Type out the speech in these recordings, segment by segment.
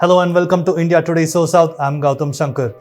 Hello and welcome to India Today SoSouth. I'm Gautam Shankar.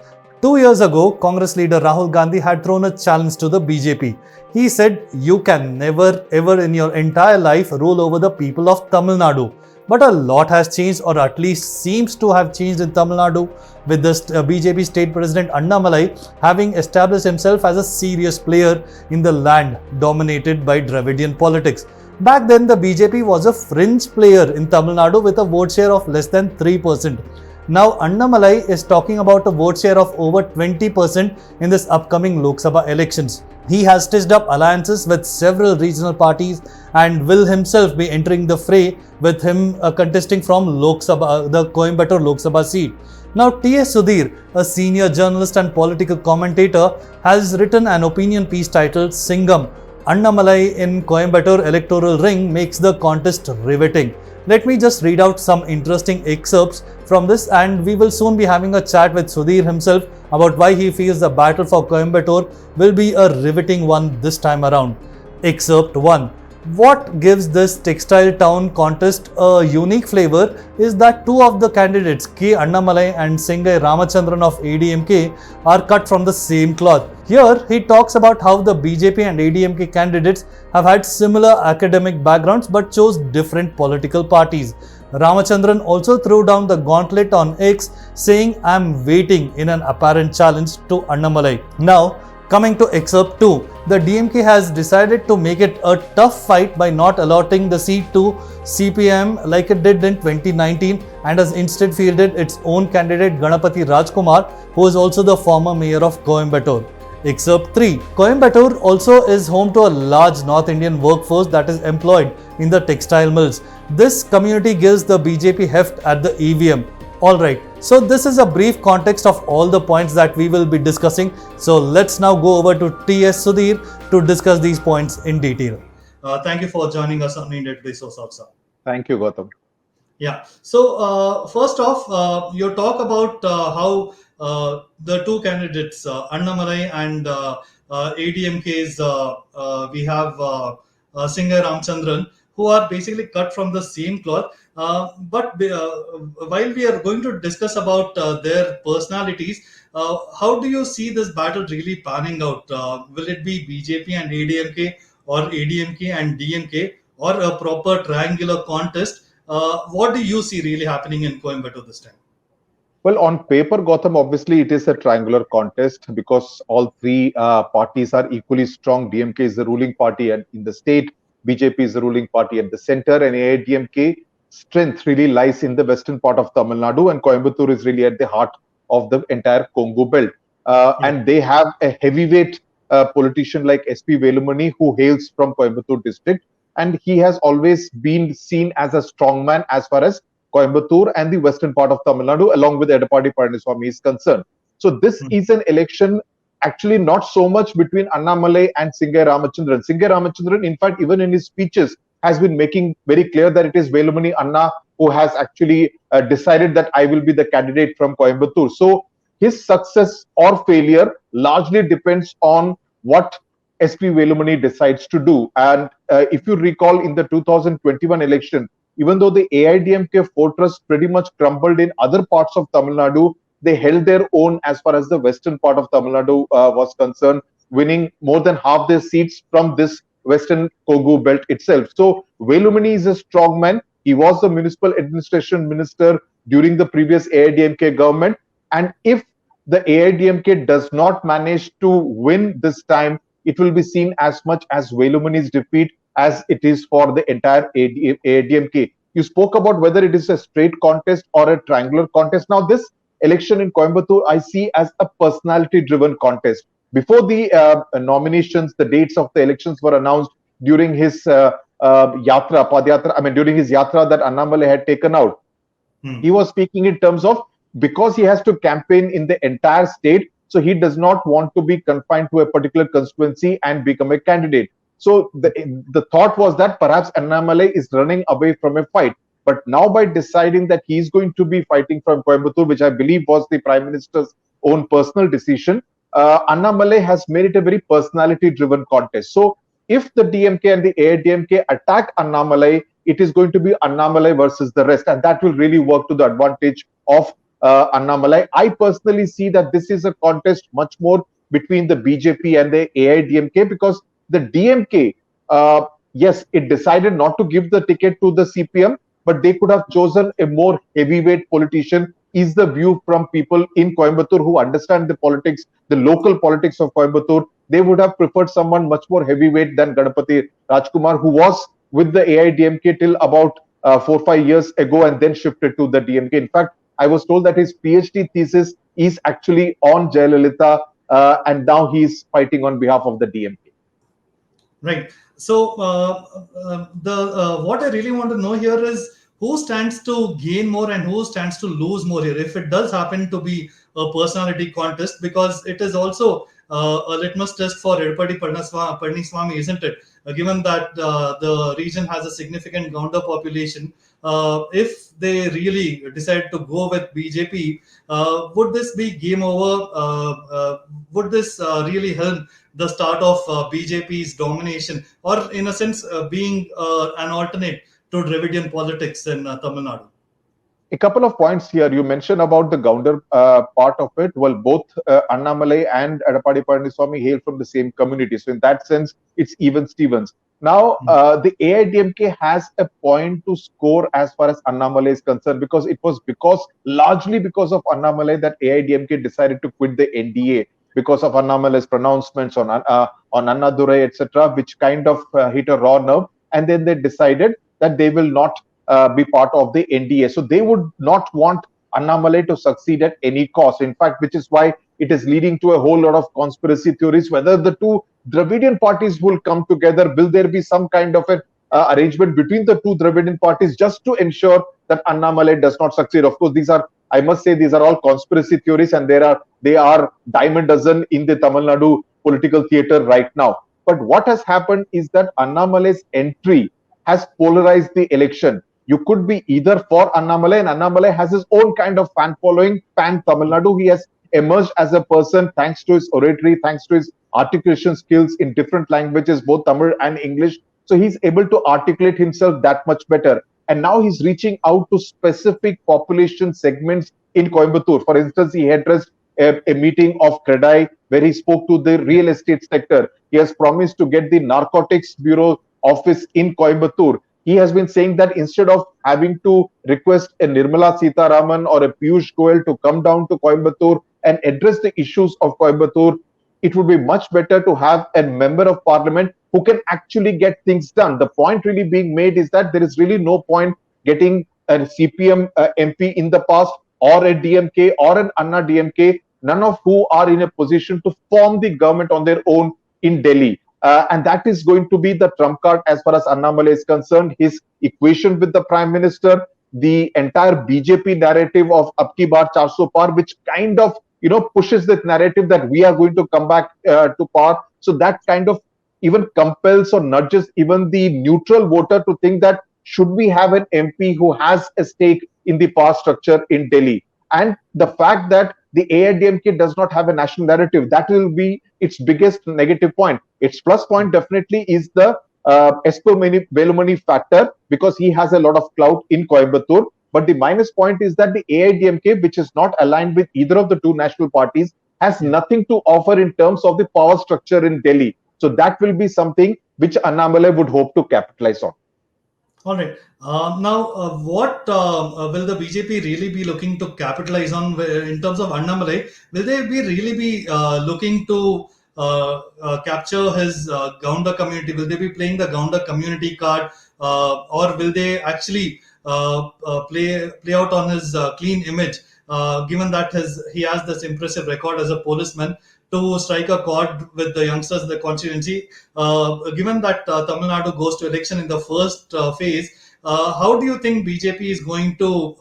2 years ago, Congress leader Rahul Gandhi had thrown a challenge to the BJP. He said, "You can never ever in your entire life rule over the people of Tamil Nadu." But a lot has changed, or at least seems to have changed in Tamil Nadu, with the BJP state president Annamalai having established himself as a serious player in the land dominated by Dravidian politics. Back then, the BJP was a fringe player in Tamil Nadu with a vote share of less than 3%. Now, Annamalai is talking about a vote share of over 20% in this upcoming Lok Sabha elections. He has stitched up alliances with several regional parties and will himself be entering the fray, with him contesting from Lok Sabha, the Coimbatore Lok Sabha seat. Now, T.S. Sudhir, a senior journalist and political commentator, has written an opinion piece titled Singham, Annamalai in Coimbatore electoral ring makes the contest riveting. Let me just read out some interesting excerpts from this, and we will soon be having a chat with Sudhir himself about why he feels the battle for Coimbatore will be a riveting one this time around. Excerpt 1. What gives this textile town contest a unique flavor is that two of the candidates, K. Annamalai and Singai Ramachandran of AIADMK, are cut from the same cloth. Here, he talks about how the BJP and AIADMK candidates have had similar academic backgrounds but chose different political parties. Ramachandran also threw down the gauntlet on X, saying, "I'm waiting," in an apparent challenge to Annamalai. Now, coming to excerpt 2, the DMK has decided to make it a tough fight by not allotting the seat to CPM like it did in 2019, and has instead fielded its own candidate Ganapati Rajkumar, who is also the former mayor of Coimbatore. Excerpt 3. Coimbatore also is home to a large North Indian workforce that is employed in the textile mills. This community gives the BJP heft at the EVM. Alright, so this is a brief context of all the points that we will be discussing. So let's now go over to T.S. Sudhir to discuss these points in detail. Thank you for joining us on India Today SoSouth, sir. Thank you, Gautam. Yeah. So first off, you talk about how the two candidates, Annamalai and ADMK's, we have Singai Ramchandran, who are basically cut from the same cloth. But while we are going to discuss about their personalities, how do you see this battle really panning out? Will it be BJP and ADMK, or ADMK and DMK, or a proper triangular contest? What do you see really happening in Coimbatore this time? Well, on paper, Gautam, obviously it is a triangular contest because all three parties are equally strong. DMK is the ruling party in the state, BJP is the ruling party at the center, and AIADMK strength really lies in the western part of Tamil Nadu, and Coimbatore is really at the heart of the entire Congo belt. And they have a heavyweight politician like SP Velumani, who hails from Coimbatore district, and he has always been seen as a strongman as far as Coimbatore and the western part of Tamil Nadu, along with Edappadi Palaniswamy, is concerned. So this is an election actually not so much between Annamalai and Singai Ramachandran. Singai Ramachandran, in fact, even in his speeches, has been making very clear that it is Velumani Anna who has actually decided that I will be the candidate from Coimbatore. So his success or failure largely depends on what SP Velumani decides to do. And if you recall, in the 2021 election, even though the AIADMK fortress pretty much crumbled in other parts of Tamil Nadu, they held their own as far as the western part of Tamil Nadu was concerned, winning more than half their seats from this western Kongu belt itself. So Velumani is a strong man. He was the municipal administration minister during the previous AIADMK government. And if the AIADMK does not manage to win this time, it will be seen as much as Velumani's defeat as it is for the entire AIADMK. You spoke about whether it is a straight contest or a triangular contest. Now, this election in Coimbatore, I see as a personality-driven contest. Before the nominations, the dates of the elections were announced during his yatra, padyatra. I mean, during his yatra that Annamalai had taken out. He was speaking in terms of, because he has to campaign in the entire state, so he does not want to be confined to a particular constituency and become a candidate. So the thought was that perhaps Annamalai is running away from a fight. But now, by deciding that he is going to be fighting from Coimbatore, which I believe was the Prime Minister's own personal decision, Annamalai has made it a very personality-driven contest. So if the DMK and the AIADMK attack Annamalai, it is going to be Annamalai versus the rest, and that will really work to the advantage of Annamalai. I personally see that this is a contest much more between the BJP and the AIDMK, because the DMK, yes, it decided not to give the ticket to the CPM, but they could have chosen a more heavyweight politician, is the view from people in Coimbatore who understand the politics, the local politics of Coimbatore. They would have preferred someone much more heavyweight than Ganapati Rajkumar, who was with the AIDMK till about 4 or 5 years ago and then shifted to the DMK. In fact, I was told that his PhD thesis is actually on Jayalalitha, and now he's fighting on behalf of the DMK. Right. So the what I really want to know here is who stands to gain more and who stands to lose more here. If it does happen to be a personality contest, because it is also a litmus test for Edupadi Palaniswamy, isn't it? Given that the region has a significant Gaunda population, if they really decide to go with BJP, would this be game over? Would this really help the start of BJP's domination, or in a sense, being an alternate to Dravidian politics in Tamil Nadu? A couple of points here. You mentioned about the Gounder part of it. Well, both Annamalai and Edapadi Palaniswamy hail from the same community. So in that sense, it's even Stevens. Now, the AIDMK has a point to score as far as Annamalai is concerned, because it was largely because of Annamalai that AIDMK decided to quit the NDA, because of Annamalai's pronouncements on Annadurai, etc., which kind of hit a raw nerve. And then they decided that they will not be part of the NDA. So they would not want Annamalai to succeed at any cost. In fact, which is why it is leading to a whole lot of conspiracy theories, whether the two Dravidian parties will come together. Will there be some kind of an arrangement between the two Dravidian parties just to ensure that Annamalai does not succeed? Of course, I must say, these are all conspiracy theories, and they are dime a dozen in the Tamil Nadu political theater right now. But what has happened is that Annamalai's entry has polarized the election. You could be either for Annamalai, and Annamalai has his own kind of fan following, pan Tamil Nadu. He has emerged as a person thanks to his oratory, thanks to his articulation skills in different languages, both Tamil and English. So he's able to articulate himself that much better. And now he's reaching out to specific population segments in Coimbatore. For instance, he addressed a meeting of CREDAI where he spoke to the real estate sector. He has promised to get the Narcotics Bureau office in Coimbatore. He has been saying that instead of having to request a Nirmala Sitharaman or a Piyush Goyal to come down to Coimbatore and address the issues of Coimbatore, it would be much better to have a member of parliament who can actually get things done. The point really being made is that there is really no point getting a CPM MP in the past, or a DMK or an Anna DMK, none of who are in a position to form the government on their own in Delhi. And that is going to be the trump card as far as Annamalai is concerned. His equation with the Prime Minister, the entire BJP narrative of Abki Baar 400 Par, which kind of pushes that narrative that we are going to come back to power. So that kind of even compels or nudges even the neutral voter to think that should we have an MP who has a stake in the power structure in Delhi. And the fact that the AIDMK does not have a national narrative, that will be its biggest negative point. Its plus point definitely is the Espo Velumani factor, because he has a lot of clout in Coimbatore. But the minus point is that the AIDMK, which is not aligned with either of the two national parties, has nothing to offer in terms of the power structure in Delhi. So that will be something which Annamalai would hope to capitalize on. All right. Now, what will the BJP really be looking to capitalize on in terms of Annamalai? Will they really be looking to capture his Gaunda community? Will they be playing the Gaunda community card, or will they actually play out on his clean image, given that he has this impressive record as a policeman, to strike a chord with the youngsters in the constituency? Given that Tamil Nadu goes to election in the first phase, how do you think BJP is going to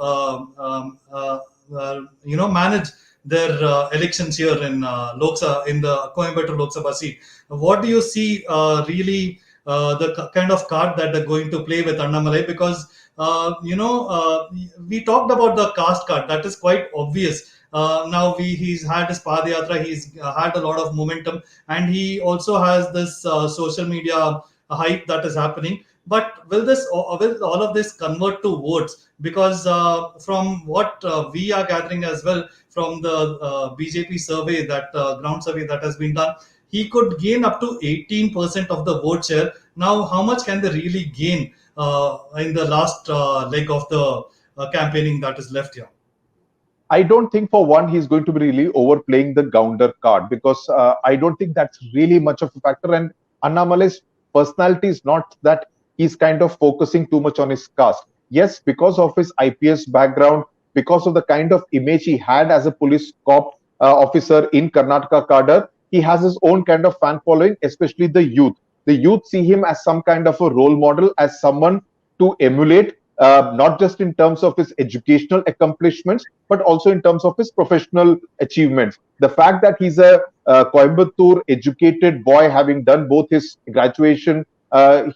manage their elections here in in the Coimbatore Lok Sabha seat? What do you see really the kind of card that they're going to play with Annamalai? Because we talked about the caste card. That is quite obvious. Now he's had his Padayatra, he's had a lot of momentum, and he also has this social media hype that is happening. But will all of this convert to votes? Because from what we are gathering as well from the BJP survey, that ground survey that has been done, he could gain up to 18% of the vote share. Now, how much can they really gain in the last leg of the campaigning that is left here? I don't think for one he's going to be really overplaying the Gounder card, because I don't think that's really much of a factor. And Annamalai's personality is not that he's kind of focusing too much on his caste. Yes, because of his IPS background, because of the kind of image he had as a police cop officer in Karnataka cadre, he has his own kind of fan following, especially the youth. The youth see him as some kind of a role model, as someone to emulate, not just in terms of his educational accomplishments, but also in terms of his professional achievements. The fact that he's a Coimbatore educated boy, having done both his graduation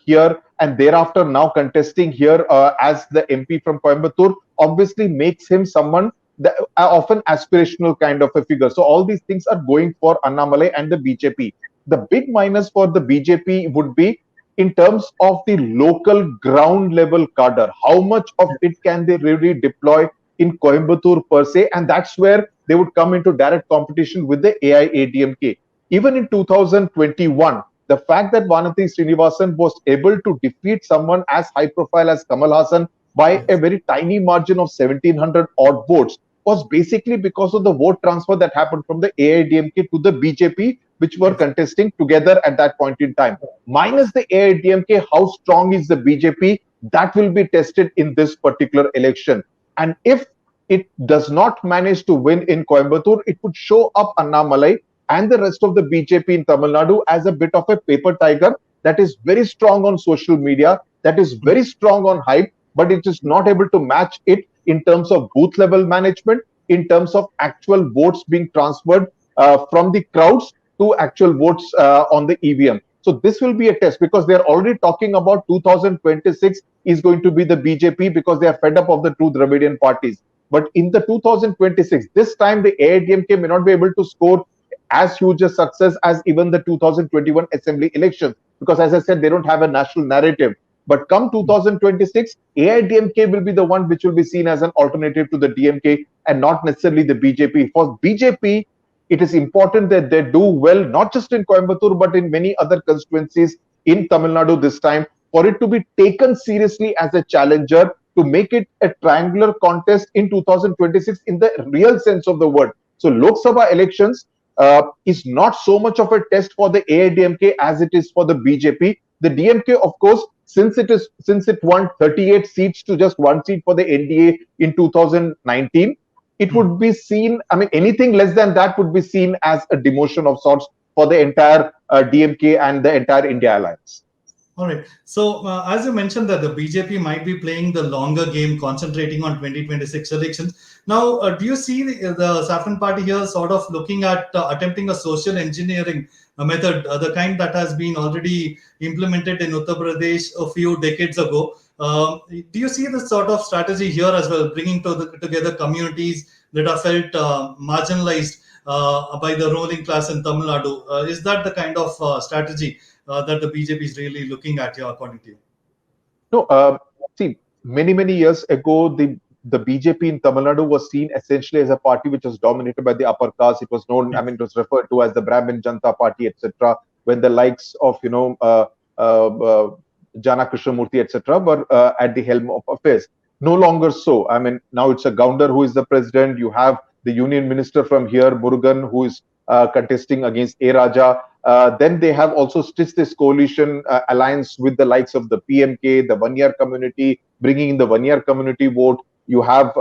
here and thereafter now contesting here as the MP from Coimbatore, obviously makes him someone that, of an aspirational kind of a figure. So all these things are going for Annamalai and the BJP. The big minus for the BJP would be in terms of the local ground level cadre. How much of it can they really deploy in Coimbatore per se? And that's where they would come into direct competition with the AIADMK. Even in 2021, the fact that Vanati Srinivasan was able to defeat someone as high profile as Kamal Hassan by a very tiny margin of 1700 odd votes was basically because of the vote transfer that happened from the AIADMK to the BJP, which were contesting together at that point in time. Minus the AIADMK, how strong is the BJP? That will be tested in this particular election. And if it does not manage to win in Coimbatore, it would show up Annamalai and the rest of the BJP in Tamil Nadu as a bit of a paper tiger that is very strong on social media, that is very strong on hype, but it is not able to match it in terms of booth level management, in terms of actual votes being transferred from the crowds to actual votes on the EVM. So this will be a test, because they are already talking about 2026 is going to be the BJP, because they are fed up of the two Dravidian parties. But in the 2026, this time the AIADMK may not be able to score as huge a success as even the 2021 assembly elections, because as I said, they don't have a national narrative. But come 2026, AIADMK will be the one which will be seen as an alternative to the DMK and not necessarily the BJP. For BJP, it is important that they do well, not just in Coimbatore, but in many other constituencies in Tamil Nadu this time, for it to be taken seriously as a challenger, to make it a triangular contest in 2026 in the real sense of the word. So Lok Sabha elections is not so much of a test for the AIADMK as it is for the BJP. The DMK, of course, since it won 38 seats to just one seat for the NDA in 2019, it would be seen, I mean, anything less than that would be seen as a demotion of sorts for the entire DMK and the entire India alliance. All right. So, as you mentioned that the BJP might be playing the longer game, concentrating on 2026 elections. Now, do you see the Saffron Party here sort of looking at attempting a social engineering method, the kind that has been already implemented in Uttar Pradesh a few decades ago? Do you see this sort of strategy here as well, bringing together communities that are felt marginalized by the ruling class in Tamil Nadu? Is that the kind of strategy that the BJP is really looking at here, according to you? No, see, many years ago, the BJP in Tamil Nadu was seen essentially as a party which was dominated by the upper caste. It was known, I mean, it was referred to as the Brahmin Janata Party, etc. When the likes of Jana Krishnamurthy, etc., were at the helm of affairs. No longer so. I mean, now it's a Gounder who is the president. You have the union minister from here, Murugan, who is contesting against A. Raja. Then they have also stitched this coalition alliance with the likes of the PMK, the Vanyar community, bringing in the Vanyar community vote. You have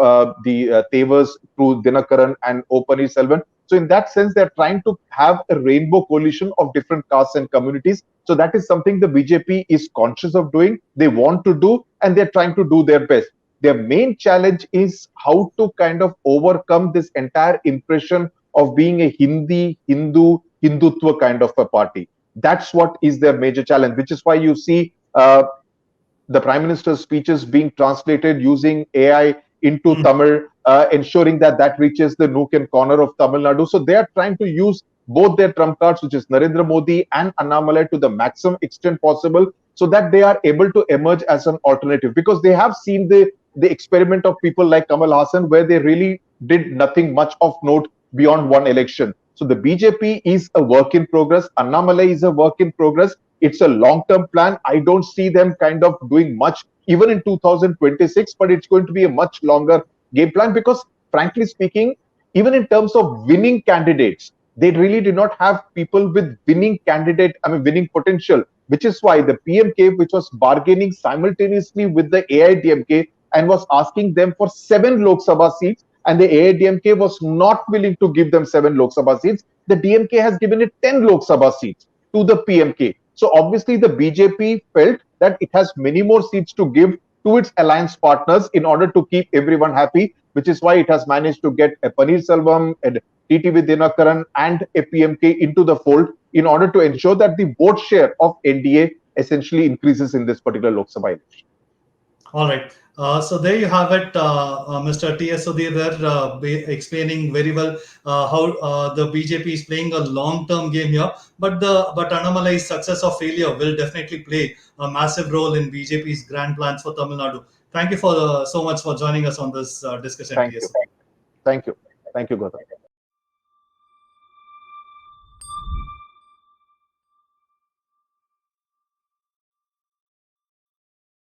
the Tevas through Dinakaran and O. Selvan. So in that sense, they're trying to have a rainbow coalition of different castes and communities. So that is something the BJP is conscious of doing. They want to do, and they're trying to do their best. Their main challenge is how to kind of overcome this entire impression of being a Hindutva kind of a party. That's what is their major challenge, which is why you see the Prime Minister's speeches being translated using AI into Tamil, ensuring that that reaches the nook and corner of Tamil Nadu. So they are trying to use both their trump cards, which is Narendra Modi and Annamalai, to the maximum extent possible, so that they are able to emerge as an alternative, because they have seen the experiment of people like Kamal Hassan, where they really did nothing much of note beyond one election. So the BJP is a work in progress. Annamalai is a work in progress. It's a long-term plan. I don't see them kind of doing much even in 2026, but it's going to be a much longer game plan, because frankly speaking, even in terms of winning candidates, they really do not have people with winning potential, which is why the PMK, which was bargaining simultaneously with the AIADMK and was asking them for 7 Lok Sabha seats, and the AIADMK was not willing to give them 7 Lok Sabha seats. The DMK has given it 10 Lok Sabha seats to the PMK. So obviously the BJP felt that it has many more seats to give to its alliance partners in order to keep everyone happy, which is why it has managed to get a Paneerselvam, a TTV Dinakaran and a PMK into the fold in order to ensure that the vote share of NDA essentially increases in this particular Lok Sabha election. All right. So there you have it, Mr. T.S. Sudhir there, explaining very well how the BJP is playing a long-term game here. But Annamalai's success or failure will definitely play a massive role in BJP's grand plans for Tamil Nadu. Thank you for so much for joining us on this discussion, Thank T.S. you. Sudhir. Thank you. Thank you, Gautam.